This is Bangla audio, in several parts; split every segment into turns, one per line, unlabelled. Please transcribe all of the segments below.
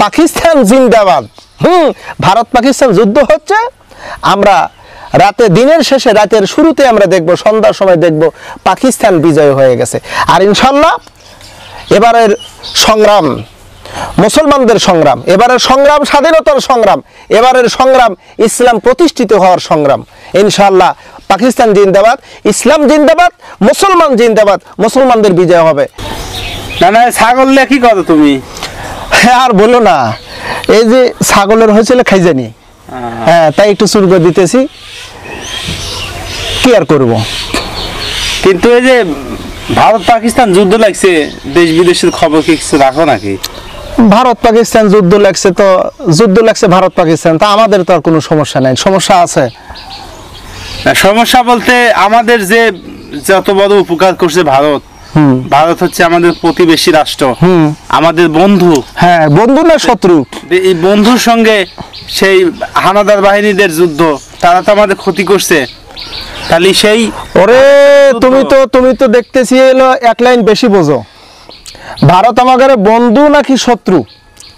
পাকিস্তান জিন্দাবাদ। ভারত পাকিস্তান যুদ্ধ হচ্ছে, আমরা রাতে দিনের শেষে রাতের শুরুতে আমরা দেখব, সন্ধ্যার সময় দেখব পাকিস্তান বিজয় হয়ে গেছে। আর ইনশাল্লাহ এবারের সংগ্রাম মুসলমানদের সংগ্রাম, এবারের সংগ্রাম স্বাধীনতার সংগ্রাম, এবারের সংগ্রাম ইসলাম প্রতিষ্ঠিত হওয়ার সংগ্রাম। ইনশাল্লাহ পাকিস্তান জিন্দাবাদ, ইসলাম জিন্দাবাদ, মুসলমান জিন্দাবাদ, মুসলমানদের বিজয় হবে।
না না, ছাগল নিয়ে কি করো তুমি?
হ্যাঁ আর বলো না, এই যে ছাগলের হয়েছিল খাইজানি, হ্যাঁ তাই একটু চুল করে দিতেছি, কি আর করব।
কিন্তু এই যে ভারত পাকিস্তান যুদ্ধ লাগছে, দেশ বিদেশের খবর কি কিছু রাখো নাকি?
ভারত পাকিস্তান যুদ্ধ লাগছে তো যুদ্ধ লাগছে ভারত পাকিস্তান, তা আমাদের তো আর কোনো সমস্যা নাই। সমস্যা আছে,
সমস্যা বলতে আমাদের যে যত বড় উপকার করছে ভারত, ভারত হচ্ছে আমাদের প্রতিবেশী রাষ্ট্র, আমাদের বন্ধু।
হ্যাঁ, বন্ধু না শত্রু।
এই বন্ধুর সঙ্গে সেই হানাদার বাহিনীদের যুদ্ধ, তারা তো আমাদের ক্ষতি করছে। তাহলে সেই
ওরে তুমি তো দেখতেছি এলো এক লাইন বেশি বোঝো। ভারত আমাদের বন্ধু নাকি শত্রু?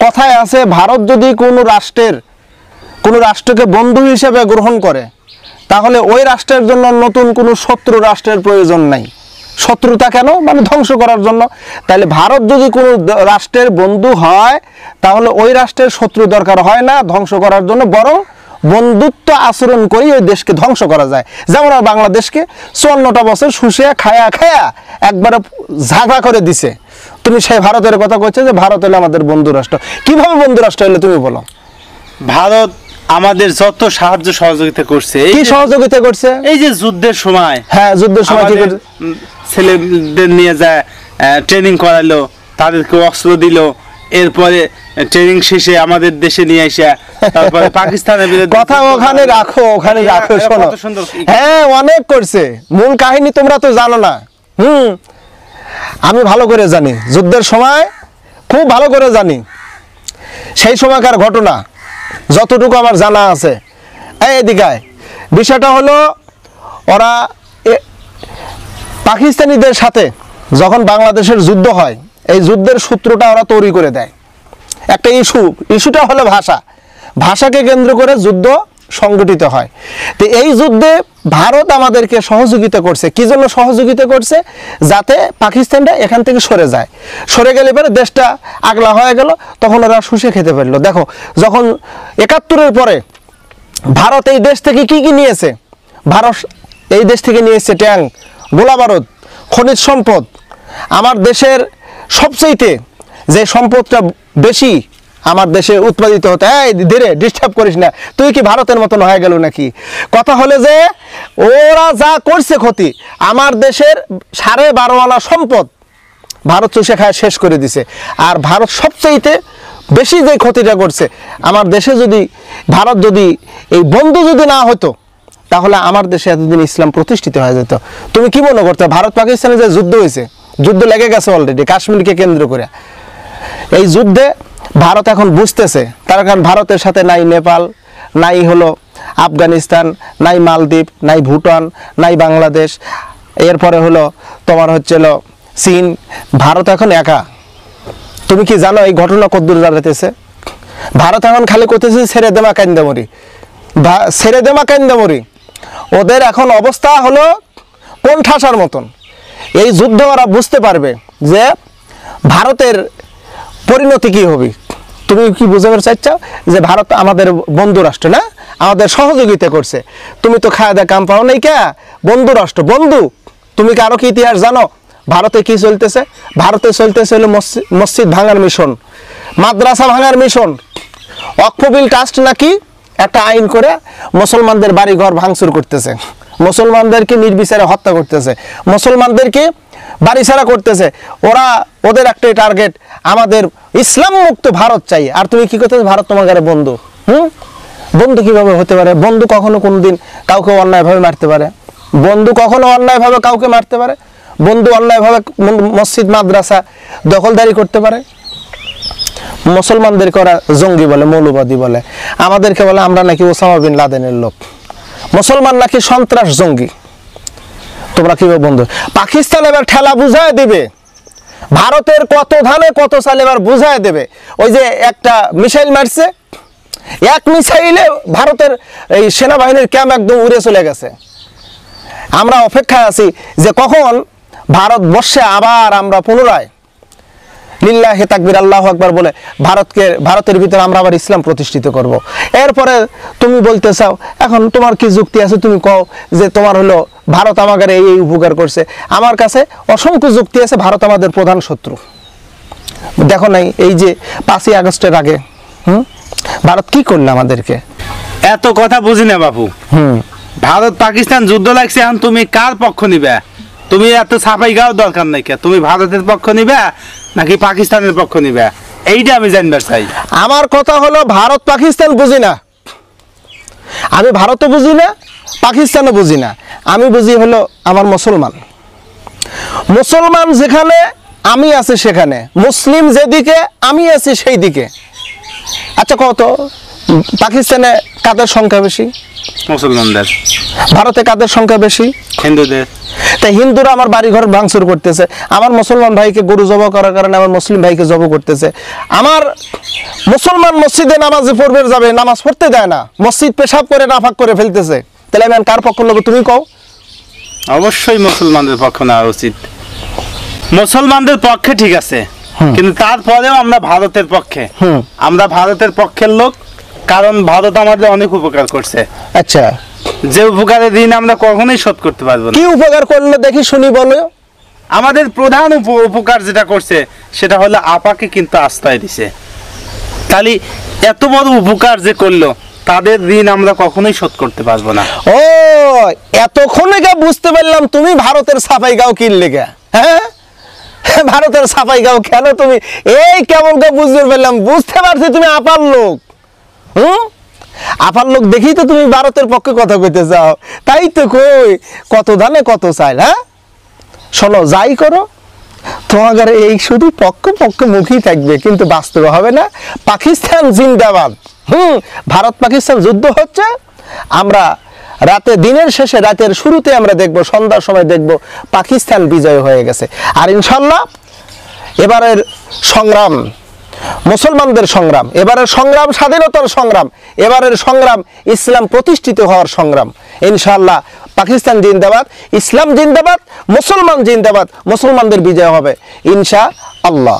কথায় আছে ভারত যদি কোনো রাষ্ট্রকে বন্ধু হিসেবে গ্রহণ করে, তাহলে ওই রাষ্ট্রের জন্য নতুন কোনো শত্রু রাষ্ট্রের প্রয়োজন নাই। শত্রুতা কেন? মানে ধ্বংস করার জন্য। তাহলে ভারত যদি কোনো রাষ্ট্রের বন্ধু হয়, তাহলে ওই রাষ্ট্রের শত্রু দরকার হয় না ধ্বংস করার জন্য, বরং বন্ধুত্ব আচরণ করে ওই দেশকে ধ্বংস করা যায়। যেমন বাংলাদেশকে 54টা বছর শুষিয়া খায়া একবারে ঝাঁকা করে দিছে। তুমি সেই ভারতের কথা কইছো যে ভারত হলো আমাদের বন্ধু রাষ্ট্র। কিভাবে বন্ধু রাষ্ট্র হলো তুমি বলো?
ভারত আমাদের যত সাহায্য সহযোগিতা করছে।
কি সহযোগিতা করছে?
এই যে যুদ্ধের সময়,
হ্যাঁ যুদ্ধের সময় কি করছে?
ছেলেদের নিয়ে যায় ট্রেনিং করালো, তাদেরকে অস্ত্র দিল, এরপরে ট্রেনিং শেষে আমাদের দেশে নিয়ে আসা, তারপরে পাকিস্তানের বিরুদ্ধে
কথা ওখানে রাখো শোনো। হ্যাঁ অনেক করছে, মূল কাহিনী তোমরা তো জানো না। আমি ভালো করে জানি, যুদ্ধের সময় খুব ভালো করে জানি সেই সময়কার ঘটনা যতটুকু আমার জানা আছে। এদিকে বিষয়টা হলো, ওরা পাকিস্তানিদের সাথে যখন বাংলাদেশের যুদ্ধ হয়, এই যুদ্ধের সূত্রটা ওরা তৈরি করে দেয়। একটা ইস্যুটা হলো ভাষাকে কেন্দ্র করে যুদ্ধ সংগঠিত হয়। তো এই যুদ্ধে ভারত আমাদেরকে সহযোগিতা করছে। কি জন্য সহযোগিতা করছে? যাতে পাকিস্তানটা এখান থেকে সরে গেলে পরে দেশটা আগলা হয়ে গেল, তখন ওরা শুষে খেতে পারলো। দেখো, যখন 71-এর পরে ভারত এই দেশ থেকে কি নিয়েছে? ভারত এই দেশ থেকে নিয়েছে ট্যাঙ্ক, গোলা বারুদ, খনিজ সম্পদ। আমার দেশের সবচেয়ে যে সম্পদটা বেশি আমার দেশে উৎপাদিত হতে, ধীরে ডিস্টার্ব করিস না, তুই কি ভারতের মতন হয়ে গেল নাকি? কথা হলে যে ওরা যা করছে ক্ষতি, আমার দেশের 12.5 আনা সম্পদ ভারত চুষে খায় শেষ করে দিছে। আর ভারত সবচেয়ে বেশি যে ক্ষতিটা করছে, আমার দেশে যদি ভারত যদি এই বন্ধু যদি না হতো, তাহলে আমার দেশে এতদিন ইসলাম প্রতিষ্ঠিত হয়ে যেত। তুমি কি মনে করতে? ভারত পাকিস্তানে যে যুদ্ধ হয়েছে, যুদ্ধ লেগে গেছে অলরেডি কাশ্মীরকে কেন্দ্র করে। এই যুদ্ধে ভারত এখন বুঝতেছে, তার কারণ ভারতের সাথে নাই নেপাল, নাই হলো আফগানিস্তান, নাই মালদ্বীপ, নাই ভুটান, নাই বাংলাদেশ, এরপরে হলো তোমার চীন। ভারত এখন একা। তুমি কি জানো এই ঘটনা কতদূর দাঁড়াতেছে? ভারত এখন খালি করতেছে ছেড়ে দেমা কান্দামরি। ওদের এখন অবস্থা হলো কোন ঠাসার মতন। এই যুদ্ধ ওরা বুঝতে পারবে যে ভারতের পরিণতি কি হবে। তুমি কি বুঝাতে চাইছো যে ভারত আমাদের বন্ধু রাষ্ট্র না, আমাদের সহযোগিতা করছে? তুমি তো খাওয়া দাওয়া কাম পাও নাই কে? বন্ধু রাষ্ট্র, বন্ধু। তুমি কি আরো কি ইতিহাস জানো? ভারতে কি চলতেছে? ভারতে চলতেছে হলো মসজিদ ভাঙার মিশন, মাদ্রাসা ভাঙার মিশন। ওয়াকফ বিল ট্রাস্ট নাকি একটা আইন করে মুসলমানদের বাড়ি ঘর ভাঙচুর করতেছে, মুসলমানদেরকে নির্বিচারে হত্যা করতেছে, মুসলমানদেরকে বাড়ি ছাড়া করতেছে। ওদের একটাই টার্গেট, আমাদের ইসলাম মুক্ত ভারত চাই। আর তুমি কি করতেছ? ভারত তোমার ঘরে বন্ধু। বন্ধু কিভাবে হতে পারে? বন্ধু কখনো কোনোদিন কাউকে অন্যায়ভাবে মারতে পারে? বন্ধু কখনো অন্যায়ভাবে কাউকে মারতে পারে? বন্ধু অন্যায়ভাবে মসজিদ মাদ্রাসা দখলদারি করতে পারে? মুসলমানদেরকে ওরা জঙ্গি বলে, মৌলবাদী বলে, আমাদেরকে বলে আমরা নাকি ওসামা বিন লাদেনের লোক, মুসলমান নাকি সন্ত্রাস জঙ্গি। তোমরা কিভাবে বন্ধু? পাকিস্তান এবার ঠেলা বুঝায় দিবে, ভারতের কত ধানে কত চাল এবার বুঝায় দেবে। ওই যে একটা মিসাইল মারছে, এক মিসাইলে ভারতের এই সেনাবাহিনীর ক্যাম্প একদম উড়ে চলে গেছে। আমরা অপেক্ষায় আছি যে কখন ভারতবর্ষে আবার আমরা পুনরায় লিল্লাহি তাকবীর আল্লাহু আকবার বলে ভারতের ভিতরে আমরা আবার ইসলাম প্রতিষ্ঠিত করব। এরপরে তুমি বলতে চাও, এখন তোমার কি যুক্তি আছে, তুমি কও যে তোমার হলো ভারত আমাদের এই এই উপকার করছে। আমার কাছে অসংখ্য যুক্তি আছে, ভারত আমাদের প্রধান শত্রু। দেখো নাই এই যে 5ই আগস্টের আগে ভারত কি করলো আমাদেরকে?
এত কথা বুঝি না বাপু। ভারত পাকিস্তান যুদ্ধ লাগছে, এখন তুমি কার পক্ষ নিবে? তুমি এত ছাপাই গাও দরকার নাই, কে তুমি ভারতের পক্ষ নিবে নাকি পাকিস্তানের পক্ষ নিবে, এইটা আমি জানবার চাই।
আমার কথা হলো ভারত পাকিস্তান বুঝি না, আমি ভারতও বুঝি না, পাকিস্তানও বুঝি না। আমি বুঝি হলো আমার মুসলমান। মুসলমান যেখানে আমি আছি সেখানে, মুসলিম যেদিকে আমি আছি সেই দিকে। আচ্ছা কত পাকিস্তানে কাদের সংখ্যা বেশি?
মুসলমানদের।
ভারতে কাদের সংখ্যা বেশি?
হিন্দুদের।
তাই হিন্দুরা আমার বাড়ি ঘর ভাঙচুর করতেছে, আমার মুসলমান ভাইকে গরু জবাই করার কারণে আমার মুসলিম ভাইকে জবাই করতেছে। আমার মুসলমান মসজিদে নামাজে পড়বে যাবে, নামাজ পড়তে দেয় না, মসজিদ পেশাব করে নাফাক করে ফেলতেছে। তাহলে আমি কার পক্ষ নেবো তুমি কও?
অবশ্যই মুসলমানদের পক্ষ নেওয়া উচিত। মুসলমানদের পক্ষে ঠিক আছে, কিন্তু তারপরেও আমরা ভারতের পক্ষে। আমরা ভারতের পক্ষের লোক, কারণ ভারত আমাদের অনেক উপকার করছে।
আচ্ছা,
যে উপকারের ঋণ আমরা কখনোই শোধ করতে পারবো না।
কি উপকার করলে দেখি শুনি, বলো।
আমাদের প্রধান উপকার যেটা করছে সেটা হলো আপাকে কিন্তু আশ্রয় দিছে। তাহলে এত বড় উপকার যে করলো, তাদের ঋণ আমরা কখনোই শোধ করতে পারবো না।
ও এতক্ষণে গা বুঝতে পারলাম তুমি ভারতের সাফাই গাও কিনলে গা। হ্যাঁ, ভারতের সাফাই গাও কেন তুমি এই কেমন গা বুঝতে পারলাম, বুঝতে পারছি তুমি আপার লোক। আপার লোক দেখি তো তুমি ভারতের পক্ষে কথা কইতে যাও। তাই তো কই, কত ধানে কত চাল। হ্যাঁ শোনো, যাই করো তোমাদের এই শুধু পক্ষ মুখী থাকবে, কিন্তু বাস্তবে হবে না। পাকিস্তান জিন্দাবাদ। ভারত পাকিস্তান যুদ্ধ হচ্ছে, আমরা দিনের শেষে রাতের শুরুতে আমরা দেখব, সন্ধ্যার সময় দেখব পাকিস্তান বিজয় হয়ে গেছে। আর ইনশাল্লাহ এবারের সংগ্রাম মুসলমানদের সংগ্রাম, এবারের সংগ্রাম স্বাধীনতার সংগ্রাম, এবারের সংগ্রাম ইসলাম প্রতিষ্ঠিত হওয়ার সংগ্রাম। ইনশাআল্লাহ পাকিস্তান জিন্দাবাদ, ইসলাম জিন্দাবাদ, মুসলমান জিন্দাবাদ, মুসলমানদের বিজয় হবে ইনশাআল্লাহ।